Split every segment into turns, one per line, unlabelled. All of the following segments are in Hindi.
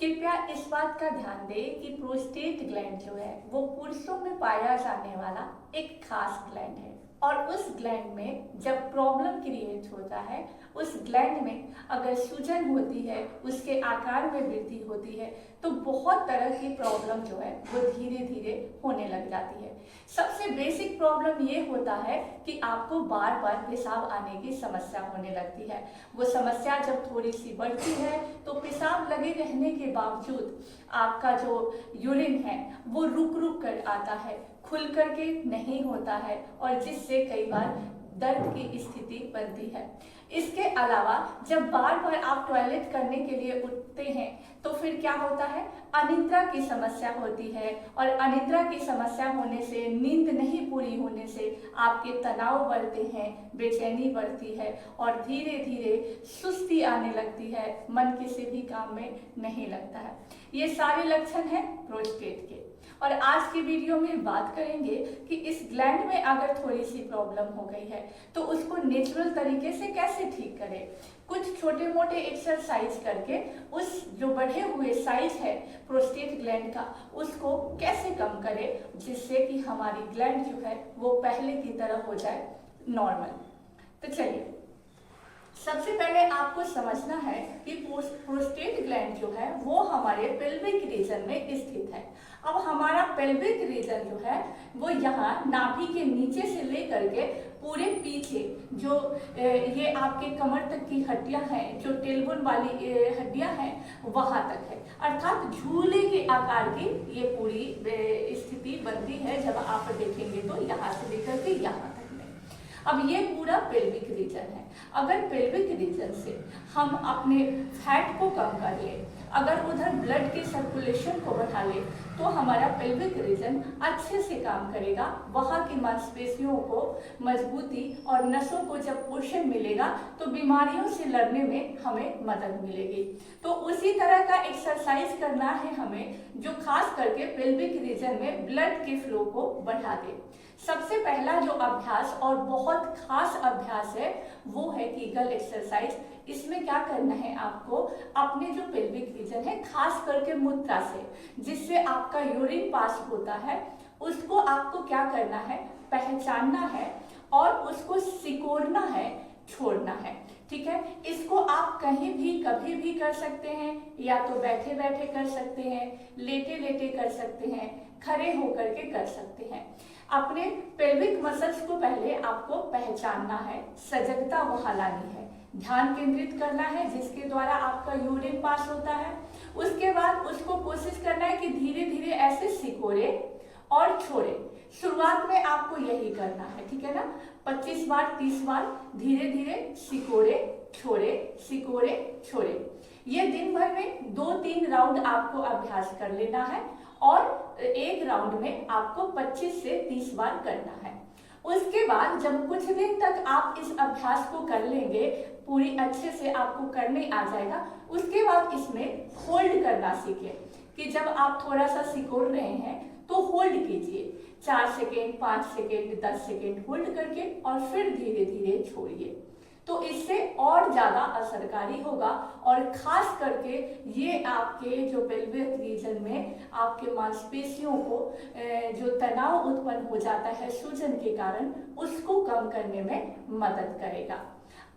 कृपया इस बात का ध्यान दें कि प्रोस्टेट ग्लैंड जो है वो पुरुषों में पाया जाने वाला एक खास ग्लैंड है और उस ग्लैंड में जब प्रॉब्लम क्रिएट होता है, उस ग्लैंड में अगर सूजन होती है, उसके आकार में वृद्धि होती है, तो बहुत तरह की प्रॉब्लम जो है वो धीरे धीरे होने लग जाती है। सबसे बेसिक प्रॉब्लम ये होता है कि आपको बार बार पेशाब आने की समस्या होने लगती है। वो समस्या जब थोड़ी सी बढ़ती है तो पेशाब लगे रहने के बावजूद आपका जो यूरिन है वो रुक रुक कर आता है, खुल करके नहीं होता है और जिससे कई बार दर्द की स्थिति बनती है। इसके अलावा जब बार बार आप टॉयलेट करने के लिए उठते हैं तो फिर क्या होता है, अनिद्रा की समस्या होती है और अनिद्रा की समस्या होने से, नींद नहीं पूरी होने से आपके तनाव बढ़ते हैं, बेचैनी बढ़ती है और धीरे धीरे सुस्ती आने लगती है, मन किसी भी काम में नहीं लगता है। ये सारे लक्षण हैं प्रोस्टेट के। और आज की वीडियो में बात करेंगे कि इस ग्लैंड में अगर थोड़ी सी प्रॉब्लम हो गई है तो उसको नेचुरल तरीके से कैसे ठीक करें। कुछ छोटे मोटे एक्सरसाइज करके उस जो बढ़े हुए साइज है प्रोस्टेट ग्लैंड का उसको कैसे कम करें जिससे कि हमारी ग्लैंड जो है वो पहले की तरह हो जाए नॉर्मल। तो चलिए, सबसे पहले आपको समझना है कि प्रोस्टेट ग्लैंड जो है वो हमारे पेल्विक रीजन में स्थित है। अब हमारा पेल्विक रीजन जो है वो यहाँ नाभि के नीचे से लेकर के पूरे पीछे जो ये आपके कमर तक की हड्डियां हैं, जो टेलबोन वाली हड्डियां हैं, वहां तक है। अर्थात झूले के आकार की ये पूरी स्थिति बनती है। जब आप देखेंगे तो यहाँ से लेकर के यहाँ तक में, अब ये पूरा पेल्विक रीजन है। अगर पेल्विक रीजन से हम अपने फैट को कम कर ले, अगर उधर ब्लड के सर्कुलेशन को बढ़ा ले तो हमारा पेल्विक रीजन अच्छे से काम करेगा। वहाँ की मांसपेशियों को मजबूती और नसों को जब पोषण मिलेगा तो बीमारियों से लड़ने में हमें मदद मिलेगी। तो उसी तरह का एक्सरसाइज करना है हमें जो खास करके पेल्विक रीजन में ब्लड के फ्लो को बढ़ा दे। सबसे पहला जो अभ्यास और बहुत खास अभ्यास है वो है कीगल एक्सरसाइज। इसमें क्या करना है, आपको अपने जो पेल्विक रीजन है खास करके मूत्रा से जिससे आपका यूरिन पास होता है उसको आपको क्या करना है, पहचानना है और उसको सिकोड़ना है, छोड़ना है। ठीक है, इसको आप कहीं भी कभी भी कर सकते हैं, या तो बैठे बैठे कर सकते हैं, लेटे लेटे कर सकते हैं, खड़े होकर के कर सकते हैं। अपने पेल्विक मसल्स को पहले आपको पहचानना है, सजगता वहां लानी है, ध्यान केंद्रित करना है जिसके द्वारा आपका यूरिन पास होता है। उसके बाद उसको कोशिश करना है कि धीरे धीरे ऐसे सिकोड़े और छोड़े। शुरुआत में आपको यही करना है, ठीक है ना, 25 बार 30 बार धीरे धीरे सिकोड़े छोड़े, सिकोड़े छोड़े। ये दिन भर में 2-3 राउंड आपको अभ्यास कर लेना है और एक राउंड में आपको 25 से 30 बार करना है। उसके बाद जब कुछ दिन तक आप इस अभ्यास को कर लेंगे, पूरी अच्छे से आपको करने आ जाएगा, उसके बाद इसमें होल्ड करना सीखें कि जब आप थोड़ा सा सिकोड़ रहे हैं तो होल्ड कीजिए 4 सेकेंड, 5 सेकेंड, 10 सेकेंड होल्ड करके और फिर धीरे धीरे छोड़िए। तो इससे और ज्यादा असरकारी होगा और खास करके ये आपके जो पेल्विक रीजन में आपके मांसपेशियों को जो तनाव उत्पन्न हो जाता है सूजन के कारण, उसको कम करने में मदद करेगा।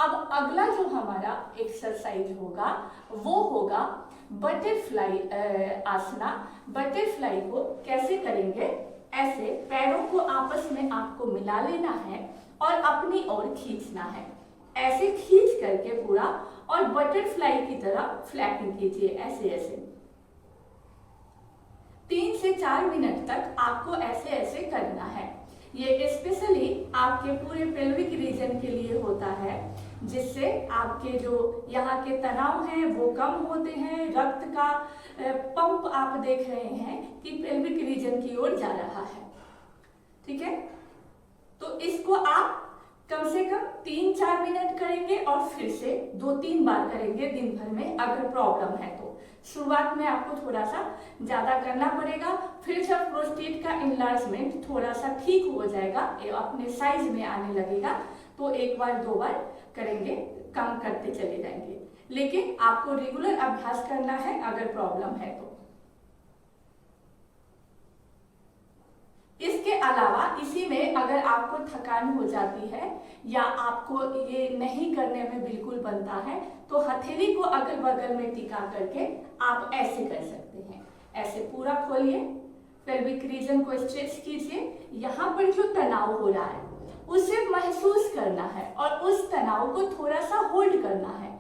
अब अगला जो हमारा एक्सरसाइज होगा वो होगा बटरफ्लाई आसना। बटरफ्लाई को कैसे करेंगे, ऐसे पैरों को आपस में आपको मिला लेना है और अपनी ओर खींचना है, ऐसे खींच करके पूरा, और बटरफ्लाई की तरह फ्लैपिंग कीजिए ऐसे ऐसे। 3 से 4 मिनट तक आपको ऐसे ऐसे करना है। ये स्पेशली आपके पूरे पेल्विक रीजन के लिए होता है जिससे आपके जो यहाँ के तनाव हैं वो कम होते हैं। रक्त का पंप आप देख रहे हैं कि पेल्विक रीजन की ओर जा रहा है। ठीक है, तो इसको आप कम से कम 3-4 मिनट करेंगे और फिर से 2-3 बार करेंगे दिन भर में। अगर प्रॉब्लम है तो शुरुआत में आपको थोड़ा सा ज्यादा करना पड़ेगा, फिर जब प्रोस्टेट का इनलार्जमेंट थोड़ा सा ठीक हो जाएगा, अपने साइज में आने लगेगा, तो 1 बार 2 बार करेंगे, कम करते चले जाएंगे। लेकिन आपको रेगुलर अभ्यास करना है अगर प्रॉब्लम है तो। इसके अलावा इसी में अगर आपको थकान हो जाती है या आपको ये नहीं करने में बिल्कुल बनता है तो हथेली को अगल बगल में टिका करके आप ऐसे कर सकते हैं। ऐसे पूरा खोलिए, पेल्विक रीजन को स्ट्रेच कीजिए, यहाँ पर जो तनाव हो रहा है उसे महसूस करना है और उस तनाव को थोड़ा सा होल्ड करना है,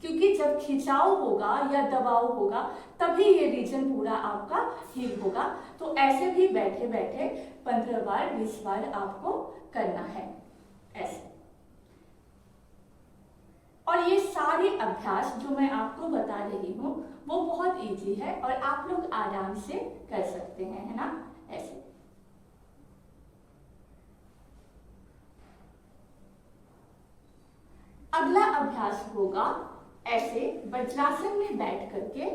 क्योंकि जब खिंचाव होगा या दबाव होगा तभी ये रीजन पूरा आपका हील होगा। तो ऐसे भी बैठे बैठे 15 बार 20 बार आपको करना है ऐसे। और ये सारे अभ्यास जो मैं आपको बता रही हूँ वो बहुत इजी है और आप लोग आराम से कर सकते हैं, है ना, ऐसे। अगला अभ्यास होगा ऐसे वज्रासन में बैठ करके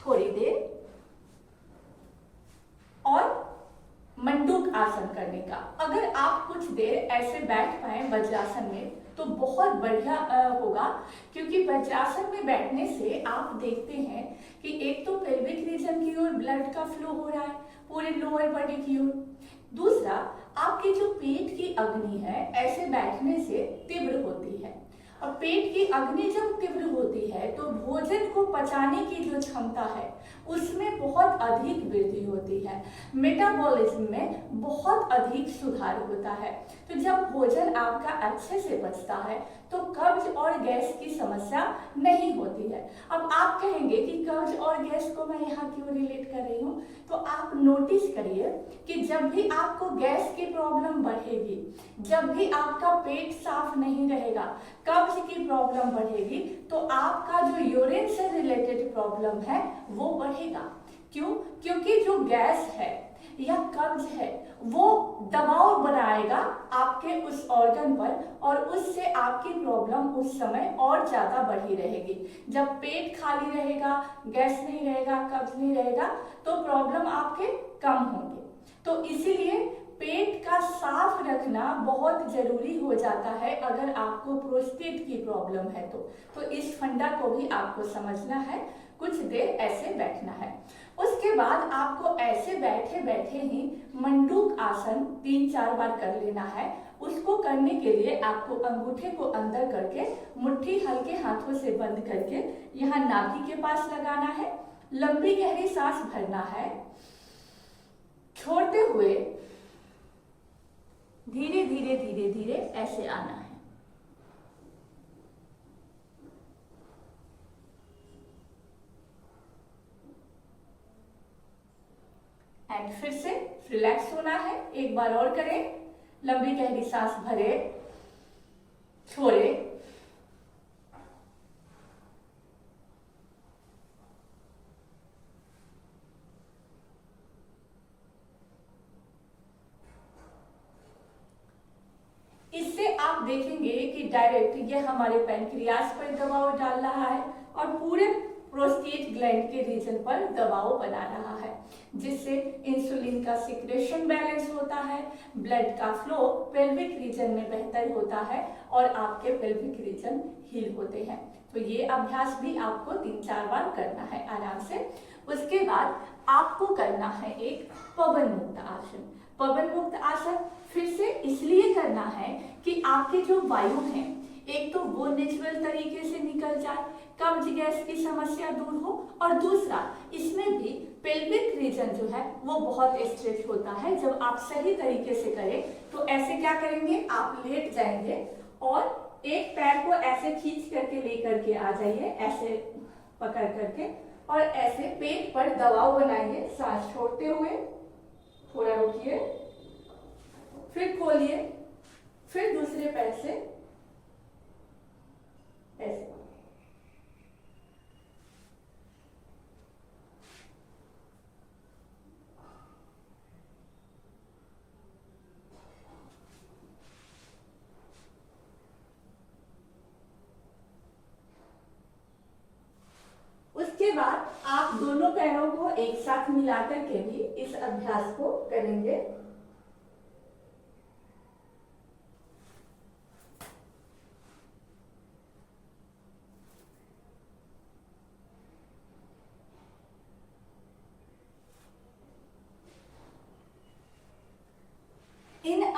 थोड़ी देर और मंडूक आसन करने का। अगर आप कुछ देर ऐसे बैठ पाए वज्रासन में तो बहुत बढ़िया होगा, क्योंकि वज्रासन में बैठने से आप देखते हैं कि एक तो पेल्विक रीजन की ओर ब्लड का फ्लो हो रहा है पूरे लोअर बॉडी की ओर, दूसरा आपकी जो पेट की अग्नि है ऐसे बैठने से तीव्र होती है और पेट की अग्नि जब तीव्र होती है तो भोजन को पचाने की जो क्षमता है उसमें बहुत अधिक वृद्धि होती है, मेटाबॉलिज्म में बहुत अधिक सुधार होता है। तो जब भोजन आपका अच्छे से पचता है तो कब्ज और गैस की समस्या नहीं होती है। अब आप कहेंगे कि कब्ज और गैस को मैं यहाँ क्यों रिलेट कर रही हूँ, तो आप नोटिस करिए कि जब भी आपको गैस की प्रॉब्लम बढ़ेगी, जब भी आपका पेट साफ नहीं रहेगा, कब्ज की प्रॉब्लम बढ़ेगी, तो आपका जो यूरिन से रिलेटेड प्रॉब्लम है वो बढ़ेगा। क्यों? क्योंकि जो गैस है या कब्ज है वो दबाव बनाएगा आपके उस ऑर्गन पर और उससे आपकी प्रॉब्लम उस समय और ज्यादा बढ़ी रहेगी। जब पेट खाली रहेगा, गैस नहीं रहेगा, कब्ज नहीं रहेगा, तो प्रॉब्लम आपके कम होंगे। तो इसीलिए पेट का साफ रखना बहुत जरूरी हो जाता है अगर आपको प्रोस्टेट की प्रॉब्लम है तो इस फंडा को भी आपको समझना है। कुछ देर ऐसे बैठना है, उसके बाद आपको ऐसे बैठे बैठे ही मंडूक आसन 3-4 बार कर लेना है। उसको करने के लिए आपको अंगूठे को अंदर करके मुट्ठी हल्के हाथों से बंद करके यहाँ नाभि के पास लगाना है, लंबी गहरी सांस भरना है, छोड़ते हुए धीरे धीरे धीरे धीरे ऐसे आना है। एंड फिर से रिलैक्स होना है, एक बार और करें, लंबी गहरी सांस भरे, छोड़े, इससे आप देखेंगे कि डायरेक्ट ये हमारे पैंक्रियास पर दबाव डाल रहा है और पूरे प्रोस्टेट ग्लैंड के रीजन पर दबाव बना रहा है, जिससे इंसुलिन का सिक्रेशन बैलेंस होता है, ब्लड का फ्लो पेल्विक रीजन में बेहतर होता है और आपके पेल्विक रीजन हील होते हैं। तो ये अभ्यास भी आपको 3-4 बार करना है आराम से। उसके बाद आपको करना है एक पवन मुक्त आसन। पवन मुक्त आसन फिर से इसलिए करना है कि आपके जो वायु हैं एक तो वो नेचुरल तरीके से निकल जाए, कब्ज गैस की समस्या दूर हो, और दूसरा इसमें भी पेल्विक रीजन जो है वो बहुत स्ट्रेच होता है। जब आप सही तरीके से करें तो ऐसे क्या करेंगे, आप लेट जाएंगे और एक पैर को ऐसे खींच करके लेकर के आ जाइए, ऐसे पकड़ करके, और ऐसे पेट पर दबाव बनाइए, सांस छोड़ते हुए थोड़ा रुकिए, फिर खोलिए, फिर दूसरे पैर से ऐसे। उसके बाद आप दोनों पैरों को एक साथ मिलाकर के भी इस अभ्यास को करेंगे।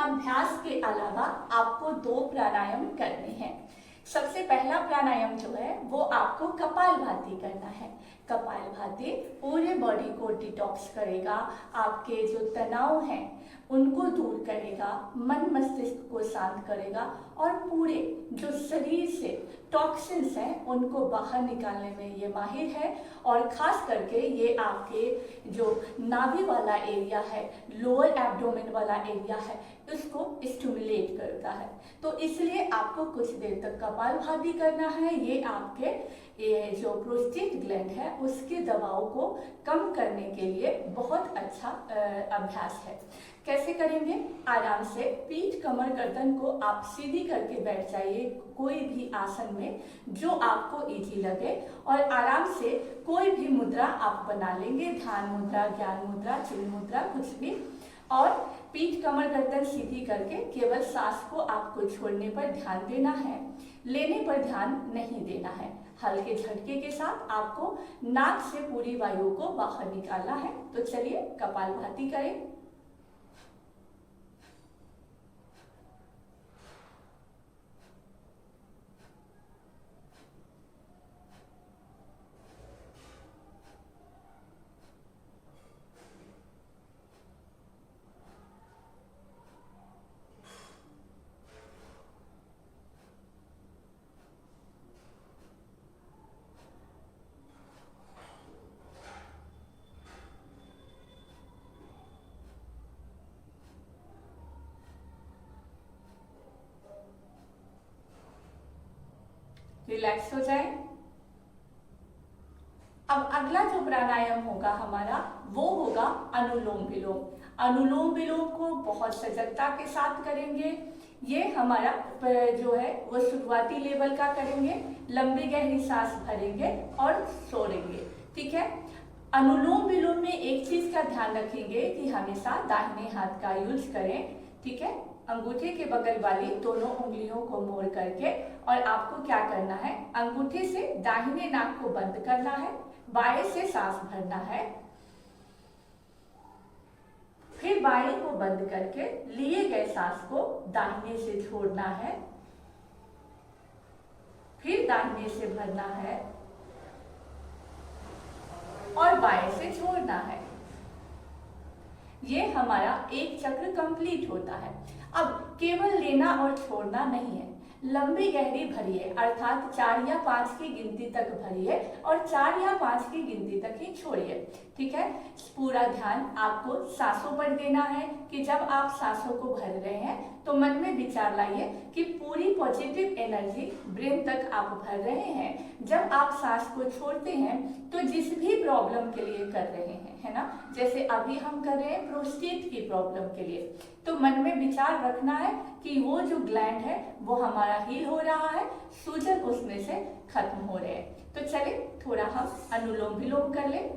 अभ्यास के अलावा आपको 2 प्राणायाम करने हैं। सबसे पहला प्राणायाम जो है वो आपको कपालभाति करना है। कपालभाति पूरे बॉडी को डिटॉक्स करेगा, आपके जो तनाव हैं उनको दूर करेगा, मन मस्तिष्क को शांत करेगा और पूरे जो शरीर से टॉक्सिन्स हैं उनको बाहर निकालने में ये माहिर है। और खास करके ये आपके जो नाभि वाला एरिया है, लोअर एब्डोमेन वाला एरिया है, इसको स्टिमुलेट करता है। तो इसलिए आपको कुछ देर तक कपालभाति करना है। ये आपके जो प्रोस्टेट ग्लैंड है उसके दबाव को कम करने के लिए बहुत अच्छा अभ्यास है। कैसे करेंगे? आराम से पीठ कमर गर्दन को आप सीधी करके बैठ जाइए कोई भी आसन में जो आपको इजी लगे, और आराम से कोई भी मुद्रा आप बना लेंगे, ध्यान मुद्रा, ज्ञान मुद्रा, चिल मुद्रा, कुछ भी। और पीठ कमर गर्दन सीधी करके केवल सांस को आपको छोड़ने पर ध्यान देना है, लेने पर ध्यान नहीं देना है। हल्के झटके के साथ आपको नाक से पूरी वायु को बाहर निकालना है। तो चलिए कपालभाति करें। रिलैक्स हो जाए। अब अगला जो प्राणायाम होगा हमारा वो होगा अनुलोम विलोम। अनुलोम विलोम को बहुत सजगता के साथ करेंगे। ये हमारा जो है वो शुरुआती लेवल का करेंगे, लंबी गहरी सांस भरेंगे और छोड़ेंगे। ठीक है। अनुलोम विलोम में एक चीज का ध्यान रखेंगे कि हमेशा दाहिने हाथ का यूज करें। ठीक है। अंगूठे के बगल वाली दोनों उंगलियों को मोड़ करके, और आपको क्या करना है, अंगूठे से दाहिने नाक को बंद करना है, बाएं से सांस भरना है, फिर बाएं को बंद करके लिए गए सांस को दाहिने से छोड़ना है, फिर दाहिने से भरना है और बाएं से छोड़ना है। ये हमारा एक चक्र कंप्लीट होता है। अब केवल लेना और छोड़ना नहीं है, लंबी गहरी भरिए, अर्थात 4 या 5 की गिनती तक भरिए और 4 या 5 की गिनती तक ही छोड़िए। ठीक है। पूरा ध्यान आपको सांसों पर देना है कि जब आप सांसों को भर रहे हैं तो मन में विचार लाइए कि पूरी पॉजिटिव एनर्जी ब्रेन तक आप भर रहे हैं। जब आप सांस को छोड़ते हैं तो जिस भी प्रॉब्लम के लिए कर रहे हैं, है ना, जैसे अभी हम कर रहे हैं प्रोस्टेट की प्रॉब्लम के लिए, तो मन में विचार रखना है कि वो जो ग्लैंड है वो हमारा हील हो रहा है, सूजन उसमें से खत्म हो रहे हैं। तो चले थोड़ा हम अनुलोम विलोम कर ले।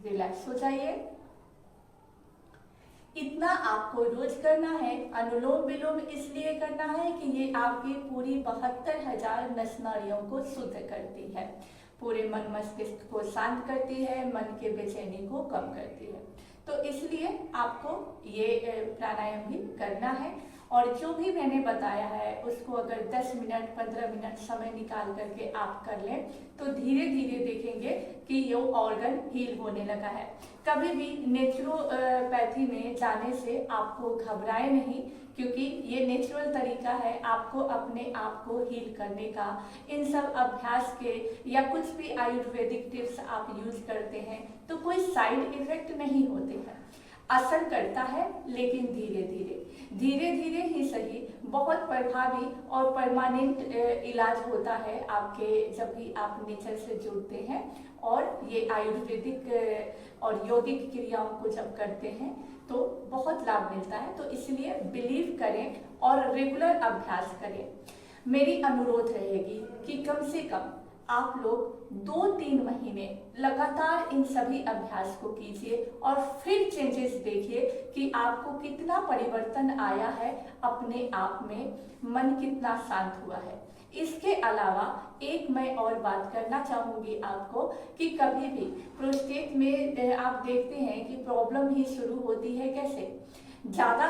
रिलैक्स हो जाइए। इतना आपको रोज करना है। अनुलोम विलोम इसलिए करना है कि ये आपकी पूरी 72,000 नस नाड़ियों को शुद्ध करती है, पूरे मन मस्तिष्क को शांत करती है, मन के बेचैनी को कम करती है। तो इसलिए आपको ये प्राणायाम भी करना है। और जो भी मैंने बताया है उसको अगर 10 मिनट 15 मिनट समय निकाल करके आप कर लें तो धीरे धीरे देखेंगे कि ये ऑर्गन हील होने लगा है। कभी भी नेचुरोपैथी में जाने से आपको घबराए नहीं, क्योंकि ये नेचुरल तरीका है आपको अपने आप को हील करने का। इन सब अभ्यास के या कुछ भी आयुर्वेदिक टिप्स आप यूज करते हैं तो कोई साइड इफेक्ट नहीं होते हैं, असर करता है लेकिन धीरे धीरे ही सही बहुत प्रभावी और परमानेंट इलाज होता है आपके, जब भी आप नेचर से जुड़ते हैं और ये आयुर्वेदिक और यौगिक क्रियाओं को जब करते हैं तो बहुत लाभ मिलता है। तो इसलिए बिलीव करें और रेगुलर अभ्यास करें। मेरी अनुरोध रहेगी कि कम से कम आप लोग 2-3 महीने लगातार इन सभी अभ्यास को कीजिए और फिर चेंजेस देखिए कि आपको कितना परिवर्तन आया है अपने आप में, मन कितना शांत हुआ है। इसके अलावा एक मैं और बात करना चाहूंगी आपको कि कभी भी प्रोस्टेट में आप देखते हैं कि प्रॉब्लम ही शुरू होती है कैसे, ज़्यादा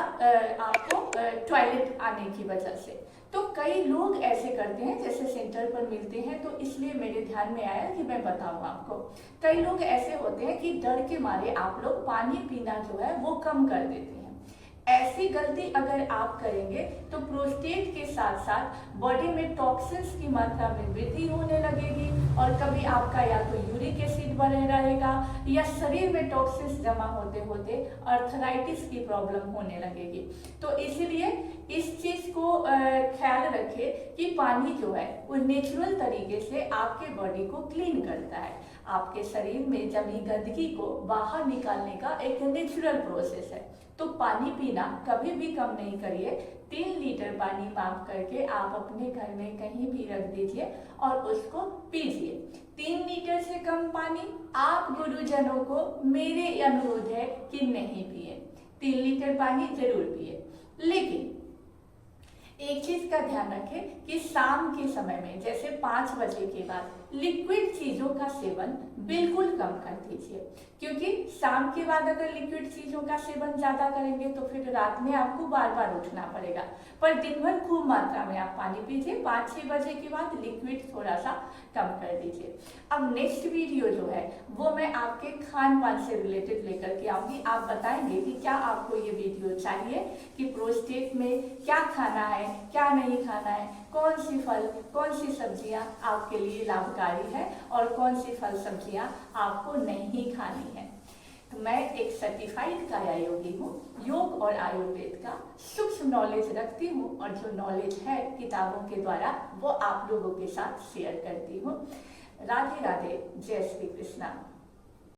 आपको टॉयलेट आने की वजह से। तो कई लोग ऐसे करते हैं, जैसे सेंटर पर मिलते हैं तो इसलिए मेरे ध्यान में आया कि मैं बताऊं आपको। कई लोग ऐसे होते हैं कि डर के मारे आप लोग पानी पीना जो है वो कम कर देते हैं। ऐसी गलती अगर आप करेंगे तो प्रोस्टेट के साथ साथ बॉडी में टॉक्सिन्स की मात्रा में वृद्धि होने लगेगी और कभी आपका या तो यूरिक एसिड बढ़े रहेगा या शरीर में टॉक्सिन्स जमा होते होते अर्थराइटिस की प्रॉब्लम होने लगेगी। तो इसलिए इस चीज को ख्याल रखें कि पानी जो है वो नेचुरल तरीके से आपके बॉडी को क्लीन करता है। आपके शरीर में जमी गंदगी को बाहर निकालने का एक नेचुरल प्रोसेस है। तो पानी पीना कभी भी कम नहीं करिए। 3 लीटर पानी माप करके आप अपने घर में कहीं भी रख दीजिए और उसको पीजिए। 3 लीटर से कम पानी आप गुरुजनों को मेरे अनुरोध है कि नहीं पिए। 3 लीटर पानी जरूर पिए, लेकिन एक चीज का ध्यान रखें कि शाम के समय में जैसे 5 बजे के बाद लिक्विड चीजों का सेवन बिल्कुल कम कर दीजिए, क्योंकि शाम के बाद अगर लिक्विड चीजों का सेवन ज्यादा करेंगे तो फिर रात में आपको बार बार उठना पड़ेगा। पर दिन भर खूब मात्रा में आप पानी पीजिए। 5-6 बजे के बाद लिक्विड थोड़ा सा कम कर दीजिए। अब नेक्स्ट वीडियो जो है वो मैं आपके खान पान से रिलेटेड लेकर के आऊंगी। आप बताएंगे कि क्या आपको ये वीडियो चाहिए कि प्रोस्टेट में क्या खाना है क्या नहीं खाना है, कौन सी फल कौन सी सब्जियां आपके लिए लाभकारी है और कौन सी फल सब्जियां आपको नहीं खानी है। तो मैं एक सर्टिफाइड काया योगी हूँ, योग और आयुर्वेद का सूक्ष्म नॉलेज रखती हूँ और जो नॉलेज है किताबों के द्वारा वो आप लोगों के साथ शेयर करती हूँ। राधे राधे, जय श्री कृष्णा।